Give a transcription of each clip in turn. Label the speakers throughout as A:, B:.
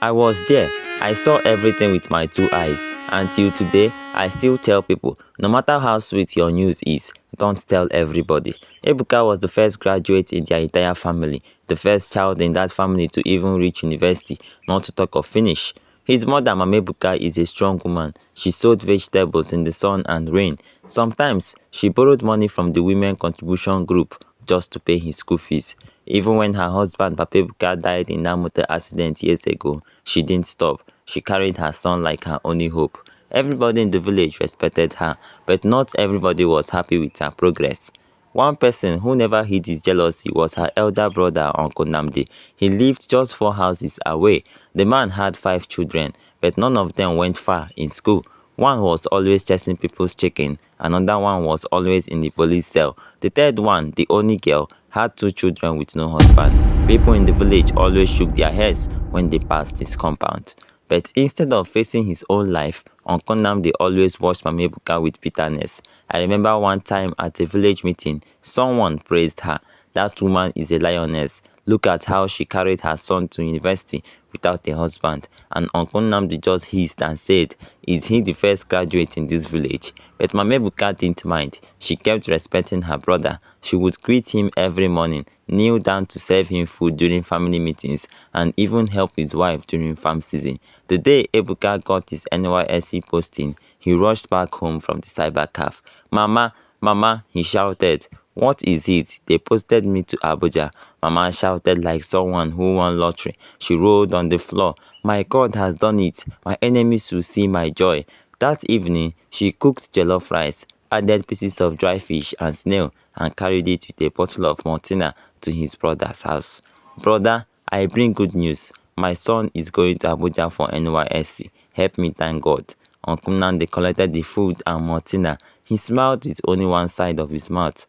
A: I was there. I saw everything with my two eyes. Until today, I still tell people, no matter how sweet your news is, don't tell everybody. Ebuka was the first graduate in their entire family, the first child in that family to even reach university, not to talk of finish. His mother, Mama Ebuka, is a strong woman. She sowed vegetables in the sun and rain. Sometimes, she borrowed money from the women contribution group just to pay his school fees. Even when her husband, Papa Ebuka, died in that motor accident years ago, she didn't stop. She carried her son like her only hope. Everybody in the village respected her, but not everybody was happy with her progress. One person who never hid his jealousy was her elder brother, Uncle Namdi. He lived just 4 houses away. The man had 5 children, but none of them went far in school. One was always chasing people's chicken, another one was always in the police cell. The third one, the only girl, had 2 children with no husband. People in the village always shook their heads when they passed his compound. But instead of facing his own life, Uncle Namdi always watched Mama Ebuka with bitterness. I remember one time at a village meeting, someone praised her. That woman is a lioness. Look at how she carried her son to university without a husband. And Uncle Namdi just hissed and said, is he the first graduate in this village? But Mama Ebuka didn't mind. She kept respecting her brother. She would greet him every morning, kneel down to serve him food during family meetings, and even help his wife during farm season. The day Ebuka got his NYSC posting, he rushed back home from the cyber cafe. Mama, Mama, he shouted. What is it? They posted me to Abuja. Mama shouted like someone who won lottery. She rolled on the floor. My God has done it. My enemies will see my joy. That evening, she cooked jollof rice, added pieces of dry fish and snail, and carried it with a bottle of Maltina to his brother's house. Brother, I bring good news. My son is going to Abuja for NYSC. Help me thank God. Uncle Nande collected the food and Maltina. He smiled with only one side of his mouth.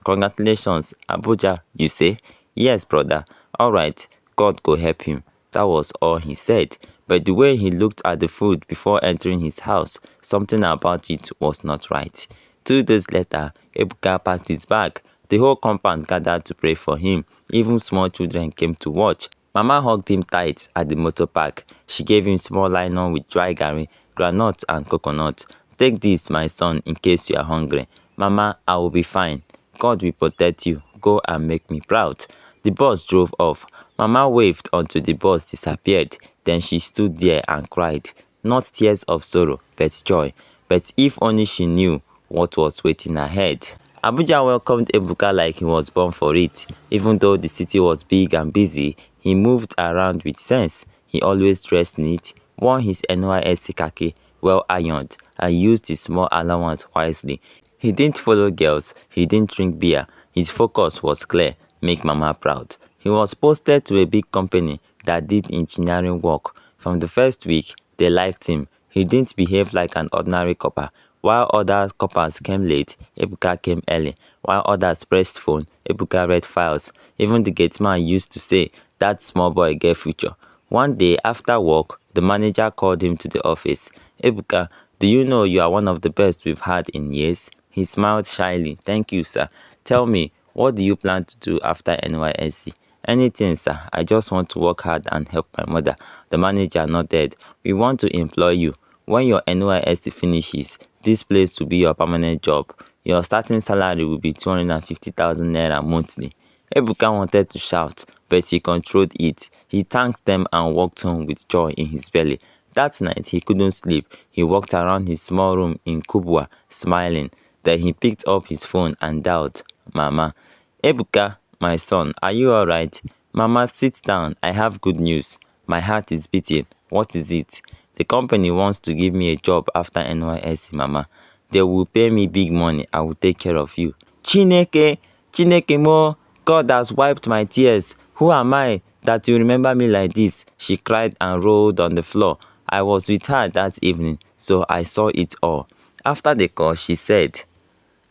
A: Congratulations, Abuja, you say? Yes, brother. Alright, God go help him. That was all he said. But the way he looked at the food before entering his house, something about it was not right. 2 days later, Ebuka packed his bag. The whole compound gathered to pray for him. Even small children came to watch. Mama hugged him tight at the motor park. She gave him small nylon with dry garri, groundnut and coconut. Take this, my son, in case you are hungry. Mama, I will be fine. God will protect you. Go and make me proud. The bus drove off. Mama waved until the bus disappeared. Then she stood there and cried. Not tears of sorrow, but joy. But if only she knew what was waiting ahead. Abuja welcomed Ebuka like he was born for it. Even though the city was big and busy, he moved around with sense. He always dressed neat, wore his NYSC khaki, well ironed, and used his small allowance wisely. He didn't follow girls, he didn't drink beer. His focus was clear, make mama proud. He was posted to a big company that did engineering work. From the first week, they liked him. He didn't behave like an ordinary copper. While other coppers came late, Ebuka came early. While others pressed phone, Ebuka read files. Even the gate man used to say, that small boy get future. One day after work, the manager called him to the office. Ebuka, do you know you are one of the best we've had in years? He smiled shyly. Thank you, sir. Tell me, what do you plan to do after NYSC? Anything, sir. I just want to work hard and help my mother. The manager nodded. We want to employ you. When your NYSC finishes, this place will be your permanent job. Your starting salary will be 250,000 naira monthly. Ebuka wanted to shout, but he controlled it. He thanked them and walked home with joy in his belly. That night, he couldn't sleep. He walked around his small room in Kubwa, smiling. Then he picked up his phone and dialed, Mama. Ebuka, my son, are you alright? Mama, sit down. I have good news. My heart is beating. What is it? The company wants to give me a job after NYSC, Mama. They will pay me big money. I will take care of you. Chineke, Chineke mo, God has wiped my tears. Who am I that you remember me like this? She cried and rolled on the floor. I was with her that evening, so I saw it all. After the call, she said,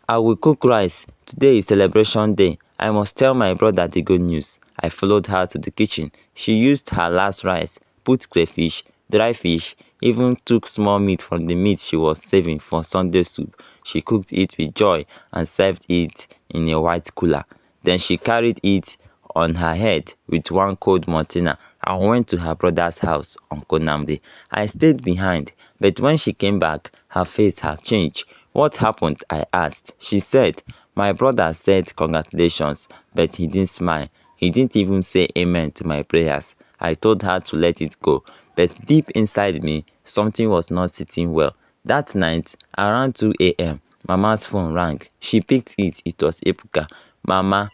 A: I will cook rice. Today is celebration day. I must tell my brother the good news. I followed her to the kitchen. She used her last rice, put crayfish, dry fish, even took small meat from the meat she was saving for Sunday soup. She cooked it with joy and served it in a white cooler. Then she carried it on her head with one cold Martina and went to her brother's house on Konamde. I stayed behind, but when she came back, her face had changed. What happened? I asked. She said, my brother said congratulations, but he didn't smile. He didn't even say amen to my prayers. I told her to let it go, but deep inside me, something was not sitting well. That night, around 2 a.m., Mama's phone rang. She picked it. It was Ebuka. Mama,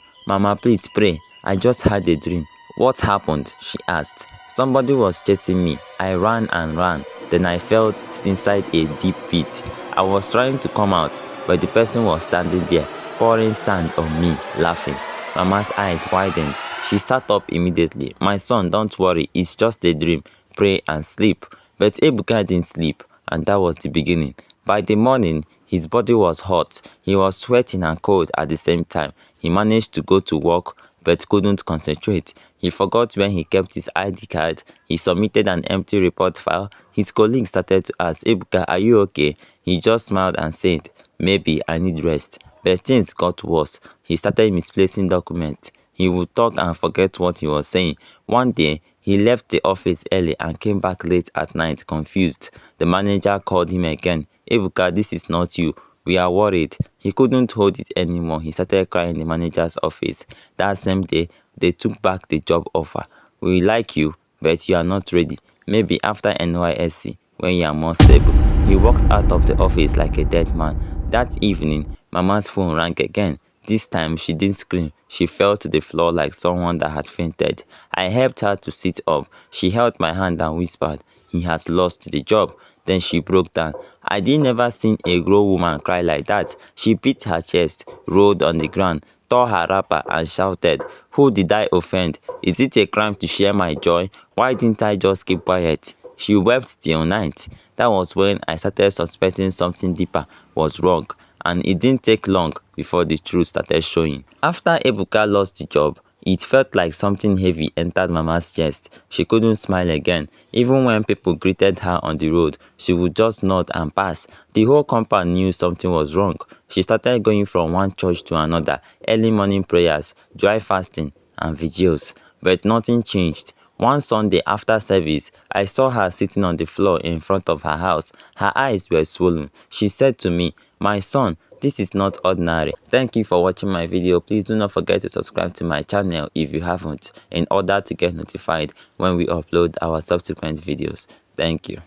A: please pray. I just had a dream. What happened? She asked. Somebody was chasing me. I ran and ran. Then I fell inside a deep pit. I was trying to come out, but the person was standing there, pouring sand on me, laughing. Mama's eyes widened. She sat up immediately. My son, don't worry. It's just a dream. Pray and sleep. But Ebuka didn't sleep, and that was the beginning. By the morning, his body was hot. He was sweating and cold at the same time. He managed to go to work, but couldn't concentrate. He forgot where he kept his ID card. He submitted an empty report file. His colleagues started to ask, Ebuka, are you okay? He just smiled and said, maybe I need rest. But things got worse. He started misplacing documents. He would talk and forget what he was saying. One day, he left the office early and came back late at night, confused. The manager called him again. Ebuka, this is not you. We are worried. He couldn't hold it anymore. He started crying in the manager's office. That same day, they took back the job offer. We like you, but you are not ready. Maybe after NYSC, when you are more stable. He walked out of the office like a dead man. That evening, Mama's phone rang again. This time, she didn't scream. She fell to the floor like someone that had fainted. I helped her to sit up. She held my hand and whispered, he has lost the job. Then she broke down. I didn't ever seen a grown woman cry like that. She beat her chest, rolled on the ground, tore her wrapper and shouted, who did I offend? Is it a crime to share my joy? Why didn't I just keep quiet? She wept till night. That was when I started suspecting something deeper was wrong, and it didn't take long before the truth started showing. After Ebuka lost the job, it felt like something heavy entered Mama's chest. She couldn't smile again. Even when people greeted her on the road, she would just nod and pass. The whole compound knew something was wrong. She started going from one church to another, early morning prayers, dry fasting, and vigils. But nothing changed. One Sunday after service, I saw her sitting on the floor in front of her house. Her eyes were swollen. She said to me, my son, this is not ordinary. Thank you for watching my video. Please do not forget to subscribe to my channel if you haven't, in order to get notified when we upload our subsequent videos. Thank you.